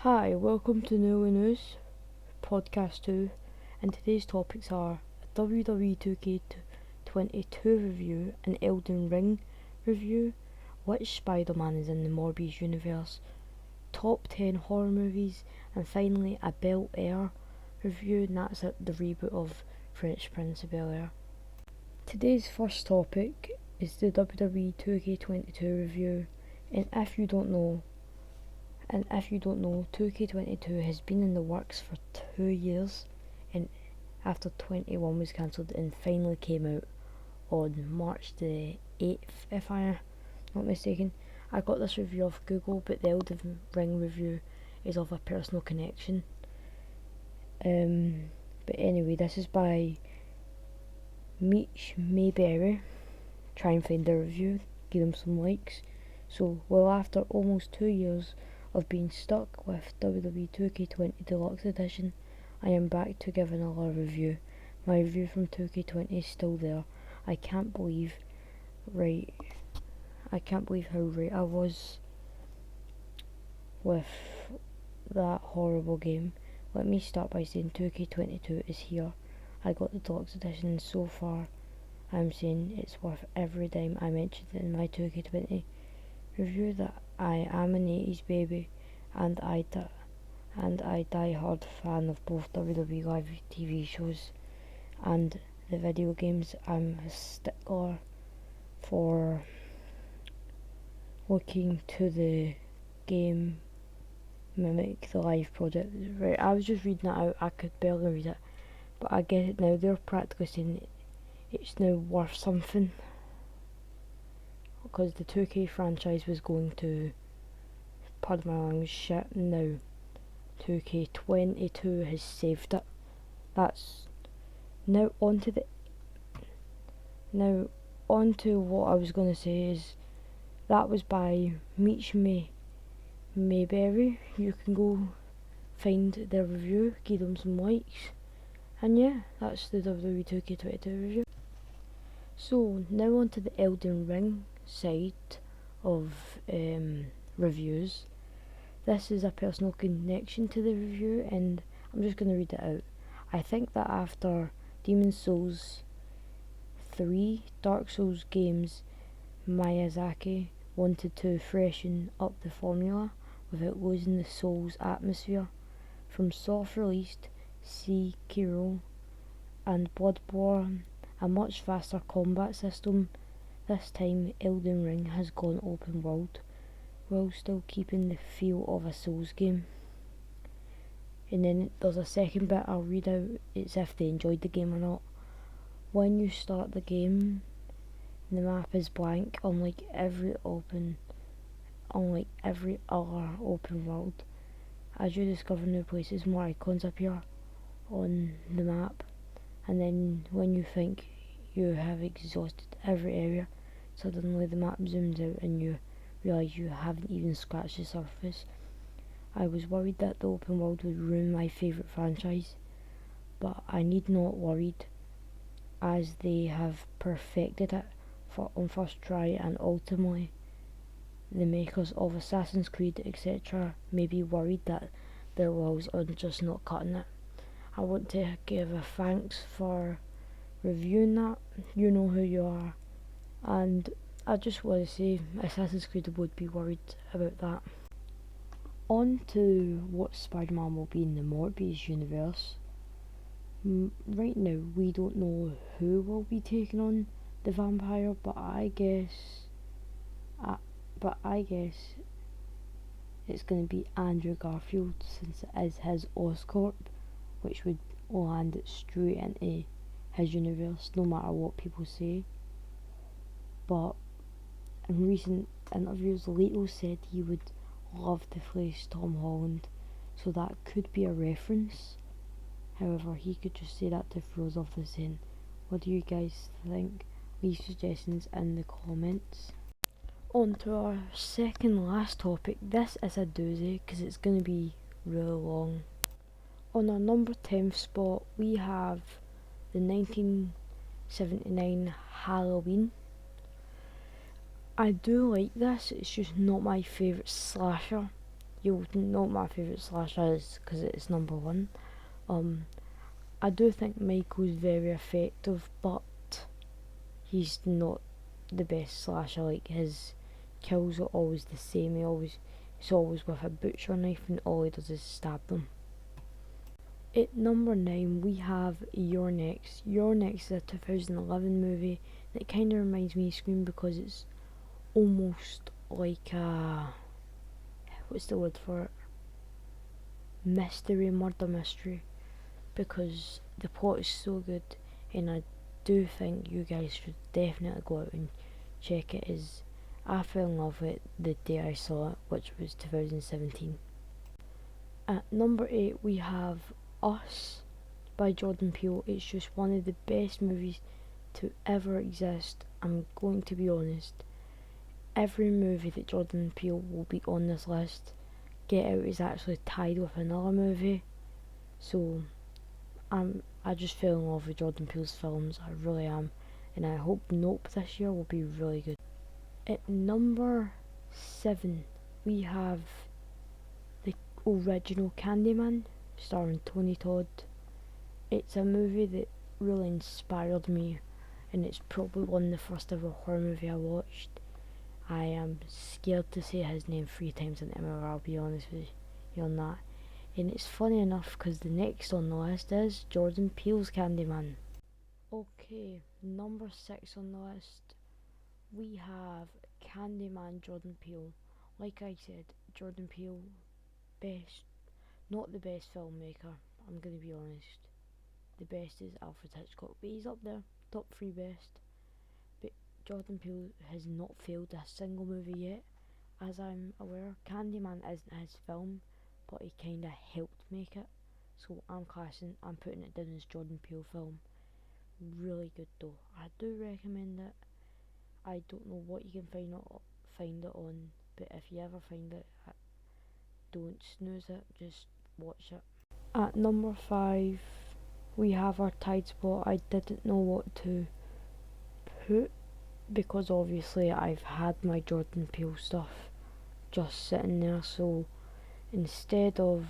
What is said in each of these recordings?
Hi, welcome to New News Podcast 2, and today's topics are a WWE 2K22 review, an Elden Ring review, which Spider-Man is in the Morbius universe, top 10 horror movies, and finally a Bel Air review, and that's the reboot of Fresh Prince of Bel Air. Today's first topic is the WWE 2K22 review, and if you don't know, 2K22 has been in the works for 2 years, and after 21 was cancelled and finally came out on March the 8th, if I'm not mistaken. I got this review off Google, but the Elden Ring review is of a personal connection. But anyway, this is by Meech Mayberry. Try and find the review, give them some likes. So, well, after almost 2 years of being stuck with WWE 2K20 Deluxe Edition, I am back to give another review. My review from 2K20 is still there. I can't believe how right I was with that horrible game. Let me start by saying 2K22 is here. I got the Deluxe Edition, and so far I'm saying it's worth every dime. I mentioned in my 2K20 review that I am an 80s baby, and I die hard fan of both WWE live TV shows and the video games. I'm a stickler for looking to the game mimic the live project. Right, I was just reading it out, I could barely read it, but I get it now. They're practically saying it's now worth something, because the 2K franchise was going to, pardon my language, shit. Now 2K22 has saved it. That's now onto what I was going to say is that was by Meech Mayberry. You can go find their review, give them some likes, and yeah, that's the WWE 2K22 review. So now onto the Elden Ring side of reviews. This is a personal connection to the review, and I'm just going to read it out. I think that after Demon's Souls 3 Dark Souls games, Miyazaki wanted to freshen up the formula without losing the Souls atmosphere. From soft-released Sekiro and Bloodborne, a much faster combat system, this time Elden Ring has gone open world, while still keeping the feel of a Souls game. And then there's a second bit I'll read out. It's if they enjoyed the game or not. When you start the game, the map is blank, unlike every other open world. As you discover new places, more icons appear on the map, and then when you think you have exhausted every area, suddenly the map zooms out and you realise you haven't even scratched the surface. I was worried that the open world would ruin my favourite franchise, but I need not worried, as they have perfected it on first try, and ultimately the makers of Assassin's Creed etc. may be worried that their walls are just not cutting it. I want to give a thanks for reviewing that. You know who you are, and I just want to say Assassin's Creed would be worried about that. On to what Spider-Man will be in the Morbius universe. Right now we don't know who will be taking on the vampire, but I guess it's going to be Andrew Garfield, since it is his Oscorp, which would land it straight into his universe, no matter what people say. But in recent interviews, Leto said he would love to face Tom Holland, so that could be a reference. However, he could just say that to throw us off the scene. What do you guys think? Leave suggestions in the comments. On to our second last topic. This is a doozy because it's going to be really long. On our number 10th spot, we have the 1979 Halloween. I do like this, it's just not my favourite slasher. you'll know what my favourite slasher is because it's number one. I do think Michael's very effective, but he's not the best slasher. Like, his kills are always the same. He's always with a butcher knife, and all he does is stab them. At number 9 we have You're Next. You're Next is a 2011 movie that kind of reminds me of Scream because it's almost like a, what's the word for it, murder mystery, because the plot is so good, and I do think you guys should definitely go out and check it. As I fell in love with it the day I saw it, which was 2017. At number 8 we have Us by Jordan Peele. It's just one of the best movies to ever exist. I'm going to be honest, every movie that Jordan Peele will be on this list, Get Out is actually tied with another movie. So I just fell in love with Jordan Peele's films, I really am, and I hope Nope this year will be really good. At number 7 we have the original Candyman, starring Tony Todd. It's a movie that really inspired me, and it's probably one of the first ever horror movie I watched. I am scared to say his name 3 times in the mirror, I'll be honest with you on that. And it's funny enough because the next on the list is Jordan Peele's Candyman. Okay, number 6 on the list we have Candyman, Jordan Peele. Like I said, Jordan Peele, best, not the best filmmaker, I'm gonna be honest. The best is Alfred Hitchcock, but he's up there, top 3 best. But Jordan Peele has not failed a single movie yet. As I'm aware, Candyman isn't his film, but he kinda helped make it. So I'm putting it down as Jordan Peele film. Really good though. I do recommend it. I don't know what you can find it on, but if you ever find it, don't snooze it, just watch it. At number 5 we have our tied spot. I didn't know what to put because obviously I've had my Jordan Peele stuff just sitting there, so instead of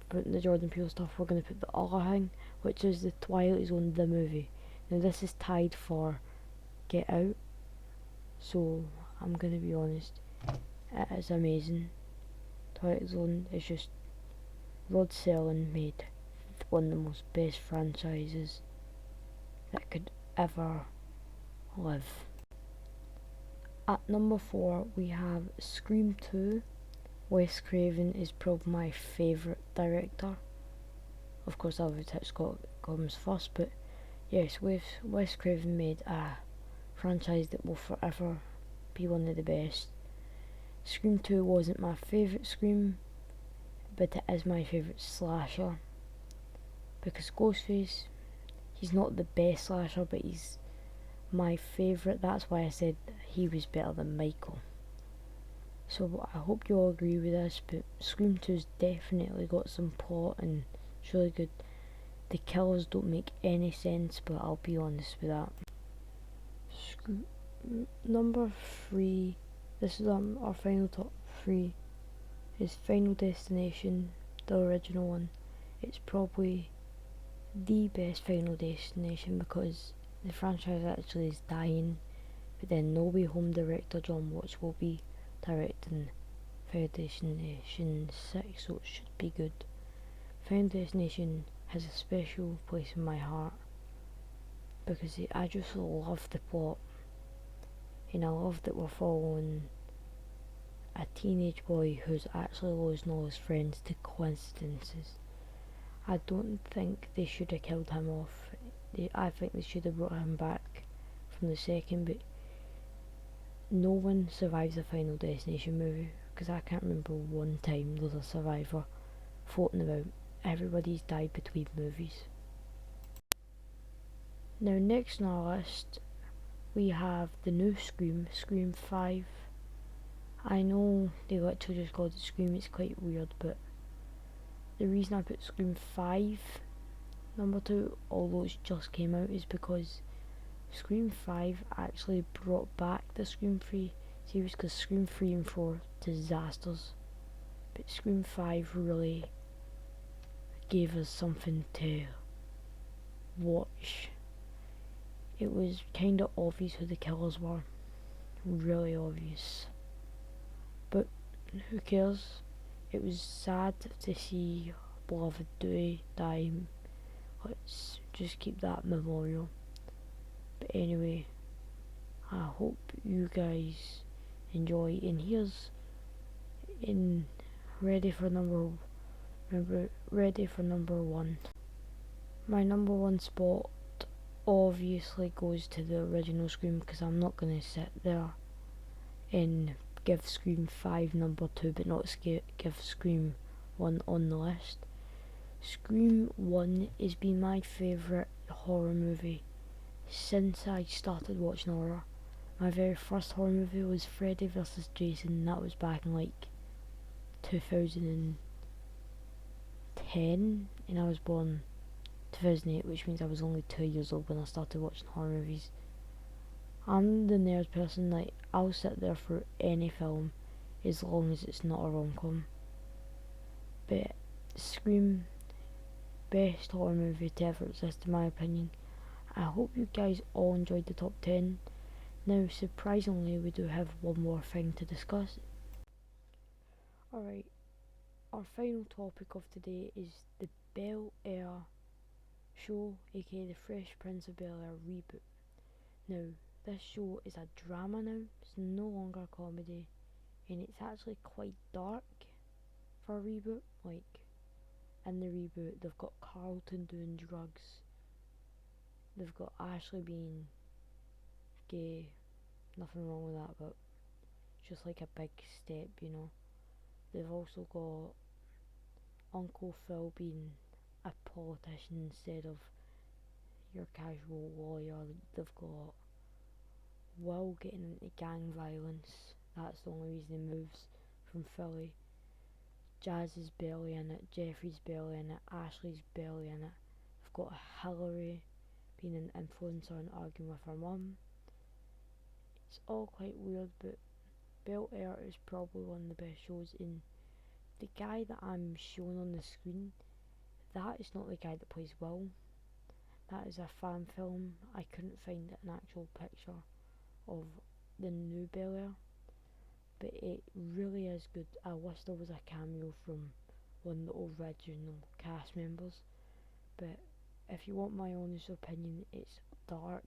putting the Jordan Peele stuff, we're going to put the other thing, which is the Twilight Zone, the movie. Now this is tied for Get Out, so I'm going to be honest, it is amazing. Twilight Zone is just Rod Serling made one of the most best franchises that could ever live. At number 4 we have Scream 2. Wes Craven is probably my favourite director. Of course Alfred Hitchcock comes first, but yes, Wes Craven made a franchise that will forever be one of the best. Scream 2 wasn't my favourite Scream, but it is my favourite slasher, because Ghostface, he's not the best slasher, but he's my favourite. That's why I said he was better than Michael. So I hope you all agree with this, but Scream 2's definitely got some plot and it's really good. The killers don't make any sense, but I'll be honest with that. Number 3, this is our final top 3, is Final Destination, the original one. It's probably the best Final Destination because the franchise actually is dying, but then No Way Home director John Watts will be directing Final Destination 6, so it should be good. Final Destination has a special place in my heart because I just love the plot, and I love that we're following a teenage boy who's actually losing all his friends to coincidences. I don't think they should have killed him off. I think they should have brought him back from the second, but no one survives a Final Destination movie because I can't remember one time there's a survivor floating about. Everybody's died between movies. Now next on our list we have the new Scream, Scream 5. I know they literally just called it Scream, it's quite weird, but the reason I put Scream 5 number 2, although it's just came out, is because Scream 5 actually brought back the Scream 3 series, because Scream 3 and 4 disasters. But Scream 5 really gave us something to watch. It was kind of obvious who the killers were, really obvious. But who cares? It was sad to see beloved Dewey die. Let's just keep that memorial. But anyway, I hope you guys enjoy. And here's in ready for number one. My number one spot obviously goes to the original Scream, because I'm not going to sit there and give Scream 5 number 2 but not give Scream 1 on the list. Scream 1 has been my favourite horror movie since I started watching horror. My very first horror movie was Freddy vs Jason, and that was back in like 2010, and I was born 2008, which means I was only 2 years old when I started watching horror movies. I'm the nerd person, like I'll sit there for any film as long as it's not a rom-com. But Scream, best horror movie to ever exist in my opinion. I hope you guys all enjoyed the top 10. Now surprisingly we do have one more thing to discuss. Alright, our final topic of today is the Bel Air show, aka the Fresh Prince of Bel Air reboot. Now this show is a drama now, it's no longer a comedy, and it's actually quite dark for a reboot. Like, in the reboot they've got Carlton doing drugs, they've got Ashley being gay, nothing wrong with that, but just like a big step, you know. They've also got Uncle Phil being a politician instead of your casual lawyer. They've got Will getting into gang violence, that's the only reason he moves from Philly. Jazz is barely in it, Jeffrey's barely in it, Ashley's barely in it. I've got Hillary being an influencer and arguing with her mum. It's all quite weird, but Bel Air is probably one of the best shows. And the guy that I'm showing on the screen, that is not the guy that plays Will. That is a fan film. I couldn't find an actual picture of the new Bel Air, but it really is good. I wish there was a cameo from one of the original cast members, but if you want my honest opinion, it's dark,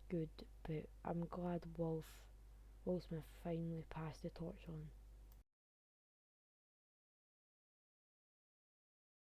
good, but I'm glad Will Smith finally passed the torch on.